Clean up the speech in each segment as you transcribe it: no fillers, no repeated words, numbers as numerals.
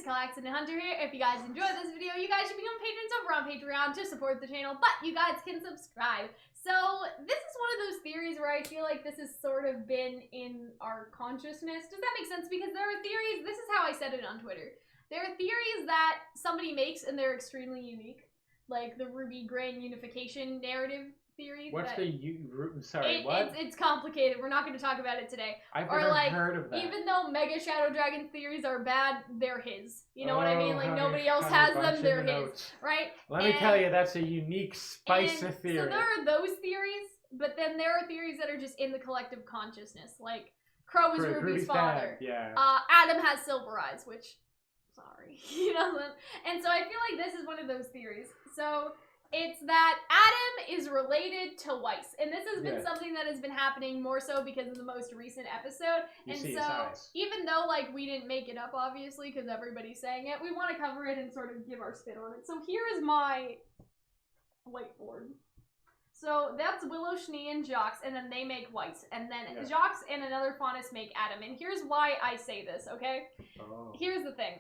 Calxiyn and Hunter here. If you guys enjoyed this video, you guys should become patrons over on Patreon to support the channel, but you guys can subscribe. So this is one of those theories where I feel like this has sort of been in our consciousness. Does that make sense? Because there are theories, this is how I said it on Twitter. There are theories that somebody makes and they're extremely unique. Like the RWBY grain unification narrative theory. What's what? It's complicated. We're not going to talk about it today. I've never heard of that. Even though Mega Shadow Dragon theories are bad, they're his. You know what I mean? Like nobody else has them, they're his. Right? Let me tell you, that's a unique spice of theory. So there are those theories, but then there are theories that are just in the collective consciousness. Like Crow is RWBY's father. Yeah. Adam has silver eyes, which, sorry. You know? And so I feel like this is one of those theories. So it's that Adam is related to Weiss. And this has been something that has been happening more so because of the most recent episode. And so even though like we didn't make it up obviously because everybody's saying it, we want to cover it and sort of give our spin on it. So here is my whiteboard. So that's Willow, Schnee, and Jox, and then they make Weiss. And then Jox and another Faunus make Adam. And here's why I say this, okay? Here's the thing.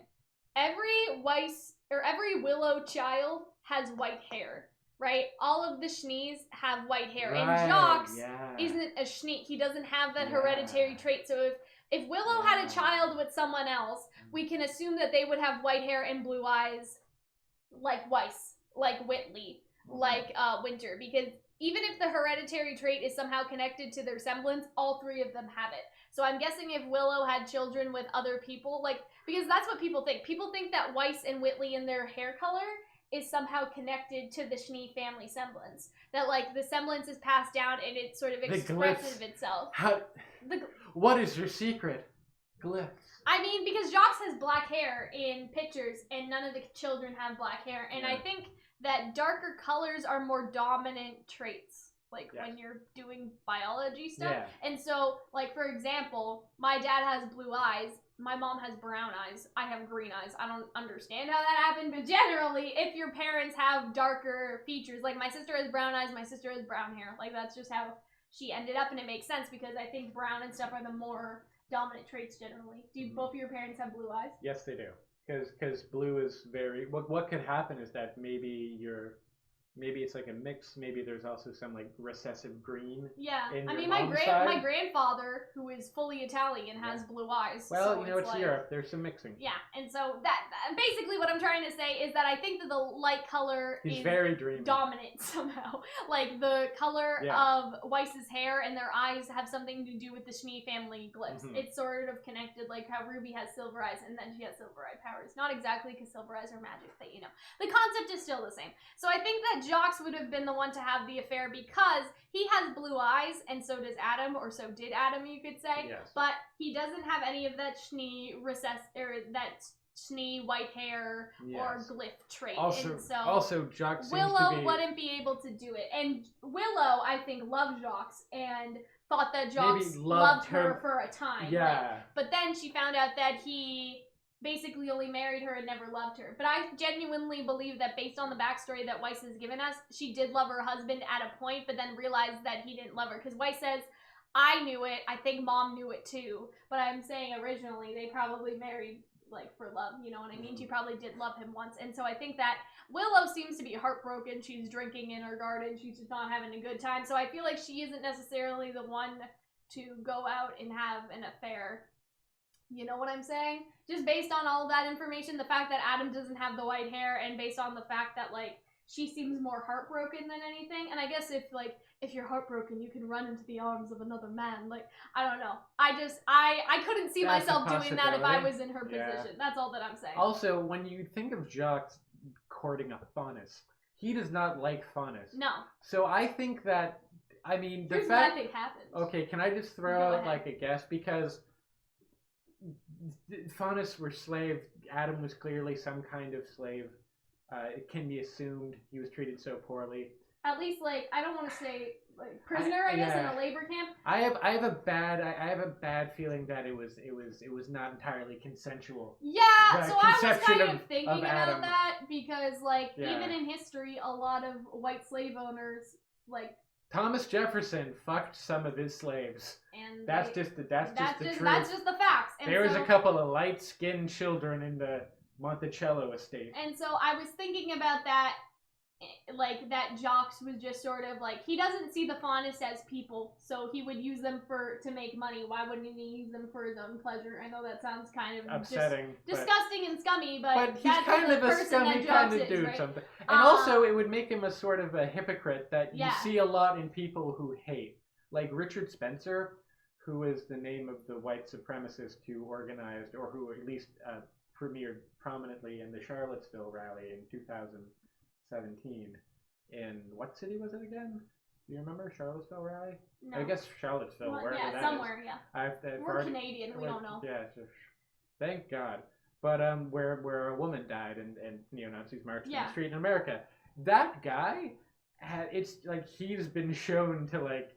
Every Weiss, or every Willow child has white hair, right? All of the Schnees have white hair. And Jox isn't a Schnee. He doesn't have that hereditary trait. So if Willow had a child with someone else, we can assume that they would have white hair and blue eyes like Weiss, like Whitley, like Winter. Because even if the hereditary trait is somehow connected to their semblance, all three of them have it. So I'm guessing if Willow had children with other people, like, because that's what people think. People think that Weiss and Whitley and their hair color is somehow connected to the Schnee family semblance. That, like, the semblance is passed down and it sort of expresses itself. What is your secret? Glyphs. I mean, because Jox has black hair in pictures and none of the children have black hair. And I think that darker colors are more dominant traits. Like when you're doing biology stuff. And so, like, for example, my dad has blue eyes. My mom has brown eyes. I have green eyes. I don't understand how that happened, but generally, if your parents have darker features, like my sister has brown eyes, my sister has brown hair. Like, that's just how she ended up, and it makes sense because I think brown and stuff are the more dominant traits generally. Do both of your parents have blue eyes? Yes, they do. Because blue is very... What could happen is that maybe it's like a mix. Maybe there's also some like recessive green. Yeah, I mean my grandfather, who is fully Italian, has blue eyes. Well, so you know, it's like, Europe. There's some mixing. Yeah, and so that basically what I'm trying to say is that I think that the light color is very dreamy, dominant somehow. Like the color of Weiss's hair and their eyes have something to do with the Schnee family glyphs. It's sort of connected, like how RWBY has silver eyes and then she has silver eye powers. Not exactly because silver eyes are magic, but you know, the concept is still the same. So I think that Jox would have been the one to have the affair because he has blue eyes and so does Adam, or so did Adam, you could say. Yes. But he doesn't have any of that Schnee Schnee white hair or glyph trait. Also Jox Willow wouldn't be able to do it. And Willow, I think, loved Jox and thought that Jox loved her for a time. Yeah. But then she found out that he basically only married her and never loved her. But I genuinely believe that based on the backstory that Weiss has given us, she did love her husband at a point, but then realized that he didn't love her. Because Weiss says, I knew it, I think Mom knew it too, but I'm saying originally they probably married like for love, you know what I mean? She probably did love him once. And so I think that Willow seems to be heartbroken. She's drinking in her garden. She's just not having a good time. So I feel like she isn't necessarily the one to go out and have an affair. You know what I'm saying? Just based on all of that information, the fact that Adam doesn't have the white hair, and based on the fact that, like, she seems more heartbroken than anything. And I guess if you're heartbroken, you can run into the arms of another man. Like, I don't know. I couldn't see myself doing that if I was in her position. That's all that I'm saying. Also, when you think of Jox courting a Faunus, he does not like Faunus. No. So I think that, I mean, here's what I think happened. Okay, can I just throw out, like, a guess? Because Faunus were slave. Adam was clearly some kind of slave. It can be assumed he was treated so poorly. At least, like, I don't want to say like prisoner, I guess, in a labor camp. I have a bad feeling that it was not entirely consensual. Yeah, so I was kind of thinking about that because, like, even in history, a lot of white slave owners, like, Thomas Jefferson fucked some of his slaves. And that's just the truth. That's just the facts. And there was a couple of light-skinned children in the Monticello estate. And so I was thinking about that, like, that Jocks was just sort of like, he doesn't see the faunists as people, so he would use them to make money. Why wouldn't he use them for his own pleasure? I know that sounds kind of upsetting, disgusting and scummy, but he's kind of a scummy kind of dude, right? Something. And also, it would make him a sort of a hypocrite that you see a lot in people who hate, like Richard Spencer, who is the name of the white supremacist who organized, or who at least premiered prominently in the Charlottesville rally in 2017. In what city was it again? Do you remember Charlottesville rally? No. I guess Charlottesville, wherever that somewhere, is. Yeah. We're Canadian, we don't know. Yeah, so, thank God. But where a woman died and neo-Nazis marched in the street in America. That guy, it's like he's been shown to like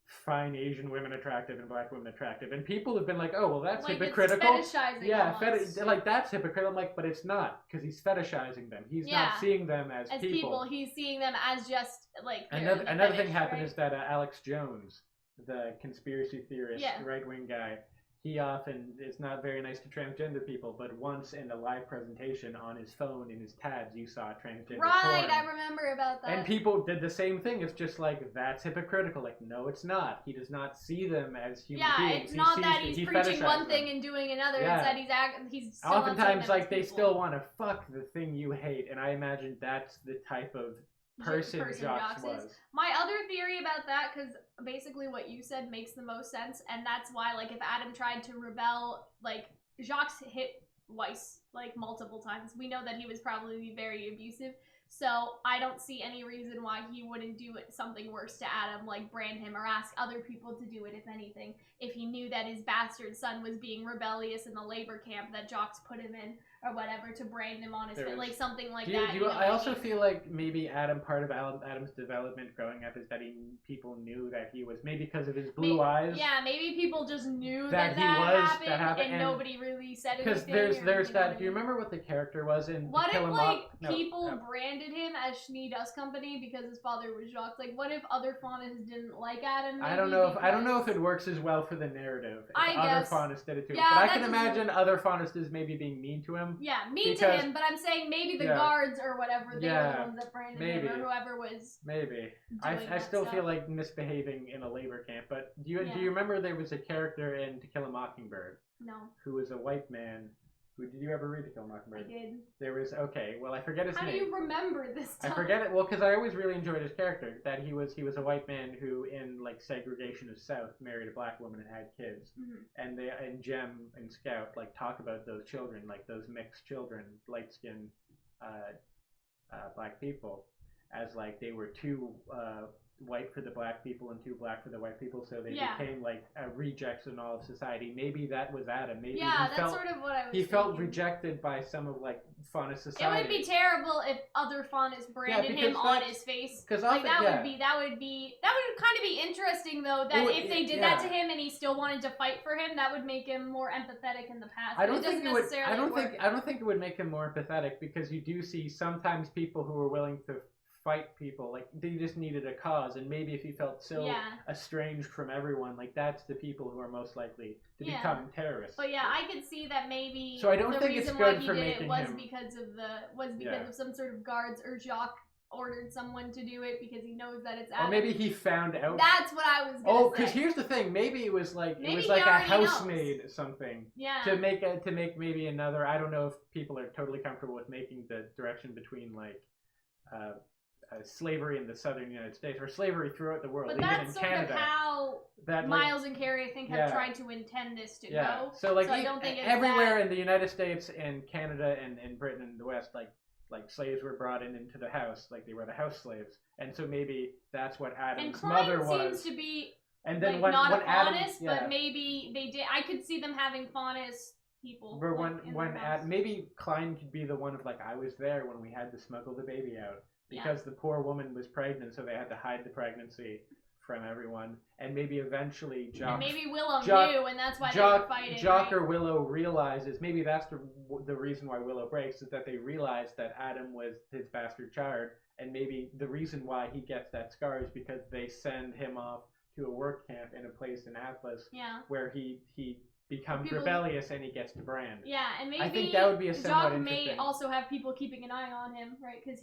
find Asian women attractive and black women attractive, and people have been like, oh well, that's like hypocritical. It's fetishizing like that's hypocritical. I'm like, but it's not, because he's fetishizing them. He's not seeing them as people. He's seeing them as just like another thing happened is that Alex Jones, the conspiracy theorist, right-wing guy, he often is not very nice to transgender people, but once in a live presentation on his phone, in his tabs, you saw transgender porn. I remember about that. And people did the same thing. It's just like, that's hypocritical. Like, no, it's not. He does not see them as human beings. It's not that he's preaching one thing and doing another. It's that he's still oftentimes, like, they still want to fuck the thing you hate, and I imagine that's the type of person Jocks was. My other theory about that, because basically what you said makes the most sense, and that's why, like, if Adam tried to rebel, like, Jocks hit Weiss, like, multiple times. We know that he was probably very abusive, so I don't see any reason why he wouldn't do something worse to Adam, like brand him or ask other people to do it, if anything, if he knew that his bastard son was being rebellious in the labor camp that Jocks put him in, or whatever, to brand him on his face, like something like that. I also feel like maybe part of Adam's development growing up is that people knew that he was, maybe because of his blue eyes. Yeah, maybe people just knew that happened, and nobody really said anything. Because there's that. Do you remember what the character was in? What if people branded him as Schnee Dust Company because his father was Jacques? Like, what if other faunists didn't like Adam? I don't know if it works as well for the narrative. If other faunists did it too. Yeah, but I can imagine other faunists maybe being mean to him. Yeah, mean to him, but I'm saying maybe the guards or whatever, they were the ones that branded him, or whoever was. Maybe. I still feel like misbehaving in a labor camp, but do you remember there was a character in To Kill a Mockingbird? No. Who was a white man. Did you ever read To Kill a Mockingbird? I did. There was, I forget his name. How do you remember this stuff? I forget it, well, because I always really enjoyed his character, that he was a white man who, in, like, segregation of South, married a black woman and had kids. Mm-hmm. And Jem and Scout, like, talk about those children, like, those mixed children, light-skinned black people, as, like, they were too white for the black people and too black for the white people, so they became like rejects in all of society. Maybe that was Adam. Maybe that's sort of what I was thinking. Felt rejected by some of like faunist society. It would be terrible if other faunists branded him on his face. Because like that would kind of be interesting though. That if they did that to him and he still wanted to fight for him, that would make him more empathetic in the past. I don't think it would make him more empathetic, because you do see sometimes people who are willing to fight people, like they just needed a cause, and maybe if he felt so estranged from everyone, like that's the people who are most likely to become terrorists. But I could see that maybe. So I don't think it's good for making him. Because of some sort of guards, or Jacques ordered someone to do it because he knows that it's Adam. Or maybe he found out. That's what I was gonna say. Because here's the thing, maybe it was like a housemaid or something. Yeah. To make maybe another. I don't know if people are totally comfortable with making the direction between like slavery in the southern United States, or slavery throughout the world, but even that's in sort Canada. Of how Miles and Carrie, I think, have tried to intend this to go. So I don't think it's everywhere in the United States and Canada and in Britain and the West, like slaves were brought into the house, like they were the house slaves, and so maybe that's what Adam's mother was. And Calxiyn seems to be and then like, not when a faunist, but maybe they did. I could see them having faunist people. But maybe Calxiyn could be the one of like, I was there when we had to smuggle the baby out. Because the poor woman was pregnant, so they had to hide the pregnancy from everyone. And maybe eventually and maybe Willow knew, and that's why they were fighting. Jock or Willow realizes, maybe that's the reason why Willow breaks, is that they realize that Adam was his bastard child, and maybe the reason why he gets that scar is because they send him off to a work camp in a place in Atlas where he becomes rebellious and he gets to brand. Yeah, and maybe I think that would be a somewhat Jock interesting. may also have people keeping an eye on him, right? Because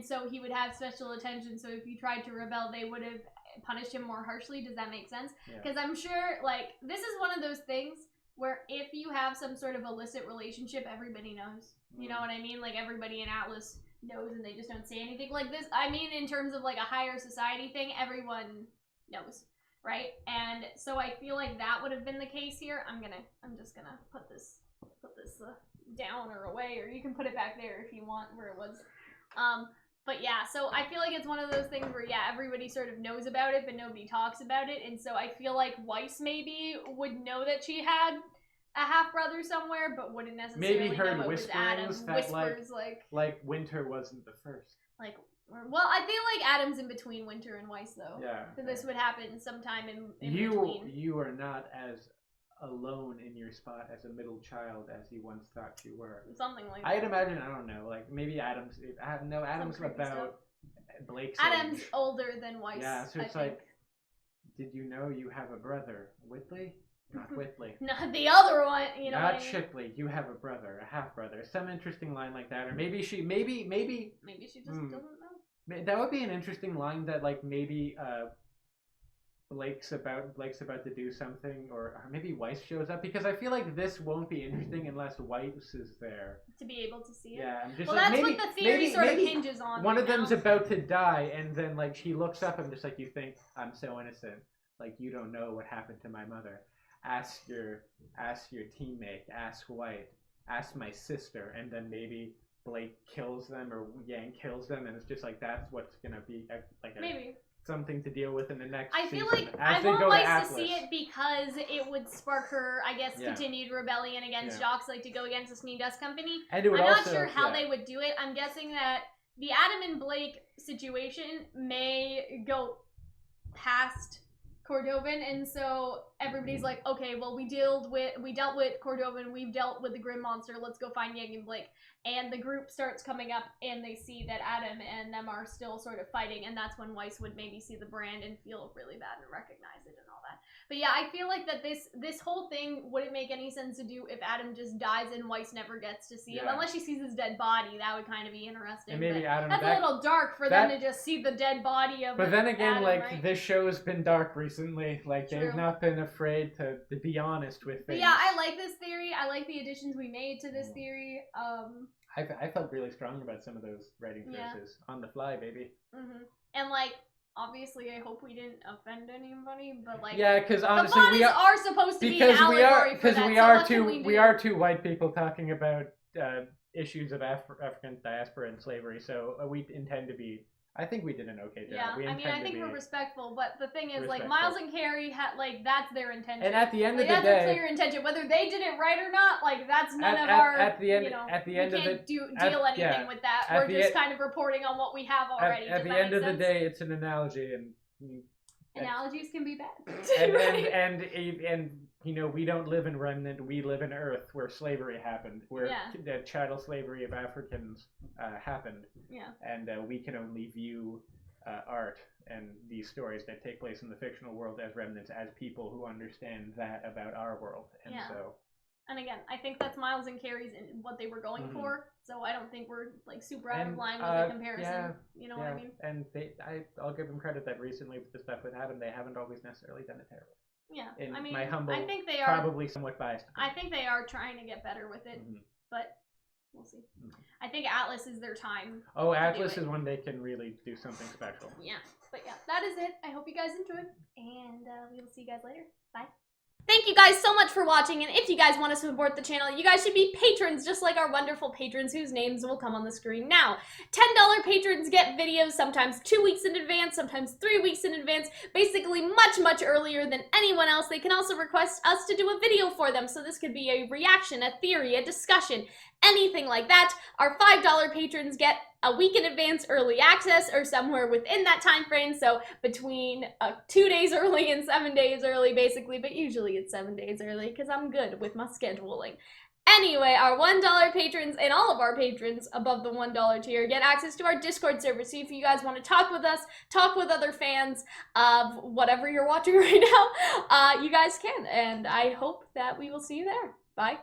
so he would have special attention. So if he tried to rebel, they would have punished him more harshly. Does that make sense? Because I'm sure, like, this is one of those things where if you have some sort of illicit relationship, everybody knows. You know what I mean? Like, everybody in Atlas knows and they just don't say anything. Like this, I mean, in terms of like a higher society thing, everyone knows. Right? And so I feel like that would have been the case here. I'm just gonna put this down or away, or you can put it back there if you want where it was. But yeah, so I feel like it's one of those things where, yeah, everybody sort of knows about it, but nobody talks about it. And so I feel like Weiss maybe would know that she had a half-brother somewhere, but wouldn't necessarily maybe heard know it was Adam. Whispers that like Winter wasn't the first. Like, well, I feel like Adam's in between Winter and Weiss, though. Yeah. So this would happen sometime in between. You are not as alone in your spot as a middle child as you once thought you were. Something like that. I'd imagine, I don't know, like maybe Adam's about Blake's Adam's age. Older than Weiss. Yeah, so it's like, did you know you have a brother? Whitley? Not Whitley. Not the other one, you know. Not Shipley. You have a brother, a half brother. Some interesting line like that, or maybe she, maybe she just doesn't know. That would be an interesting line. That like maybe Blake's about to do something, or maybe Weiss shows up, because I feel like this won't be interesting unless Weiss is there to be able to see it. Yeah, I'm just well, like, that's maybe, what the theory sort of hinges on. One of them's about to die, and then like she looks up and just like, you think I'm so innocent, like you don't know what happened to my mother. Ask your teammate, ask White, ask my sister, and then maybe Blake kills them or Yang kills them, and it's just like that's what's gonna be maybe something to deal with in the next I feel season, like I want Weiss to see it because it would spark her, I guess, continued rebellion against Jocks, like to go against the Sneed Dust Company. And it would I'm also, not sure how they would do it. I'm guessing that the Adam and Blake situation may go past Cordovan, and so everybody's like, okay, well, we dealt with Cordovan, we've dealt with the Grim Monster, let's go find Yang and Blake. And the group starts coming up, and they see that Adam and them are still sort of fighting, and that's when Weiss would maybe see the brand and feel really bad and recognize it and all that. But yeah, I feel like that this whole thing wouldn't make any sense to do if Adam just dies and Weiss never gets to see him, unless she sees his dead body. That would kind of be interesting. And maybe Adam, that's a little dark for them to just see the dead body of. But then again, Adam, like right? this show's been dark recently. Like they've not been afraid to be honest with things. But yeah, I like this theory. I like the additions we made to this theory. I felt really strong about some of those writing choices on the fly, baby. And like, obviously, I hope we didn't offend anybody, but like, because honestly, we are supposed to be an allegory for that. We are two white people talking about issues of African diaspora and slavery, so we intend to be. I think we did an okay job. Yeah, I think we're respectful, but the thing is, like, Miles and Carrie had, like, that's their intention. And at the end of the day, that's a clear intention. Whether they did it right or not, like, that's none of our. At the end, you know, at the end we of can't it, deal anything with that. We're just kind of reporting on what we have already. At the end of the day, it's an analogy, and analogies can be bad. and you know, we don't live in Remnant, we live in Earth, where slavery happened, where the chattel slavery of Africans happened. Yeah. And we can only view art and these stories that take place in the fictional world as remnants, as people who understand that about our world. And so. And again, I think that's Miles and Carrie's and what they were going for. So I don't think we're like super out of line with the comparison. You know what I mean? And I'll give them credit that recently with the stuff with Adam, they haven't always necessarily done it terribly. Yeah, I mean, my humble, I think they are probably somewhat biased. I think they are trying to get better with it, but we'll see. I think Atlas is their time. Oh, Atlas is when they can really do something special. Yeah, but yeah, that is it. I hope you guys enjoyed, and we will see you guys later. Bye. Thank you guys so much for watching, and if you guys want to support the channel, you guys should be patrons just like our wonderful patrons whose names will come on the screen now. $10 patrons get videos sometimes 2 weeks in advance, sometimes 3 weeks in advance, basically much earlier than anyone else. They can also request us to do a video for them, so this could be a reaction, a theory, a discussion, anything like that. Our $5 patrons get a week in advance early access, or somewhere within that time frame, so between 2 days early and 7 days early basically, but usually it's 7 days early because I'm good with my scheduling. Anyway, our $1 patrons and all of our patrons above the $1 tier get access to our Discord server. So if you guys want to talk with us, talk with other fans of whatever you're watching right now, you guys can. And I hope that we will see you there. Bye.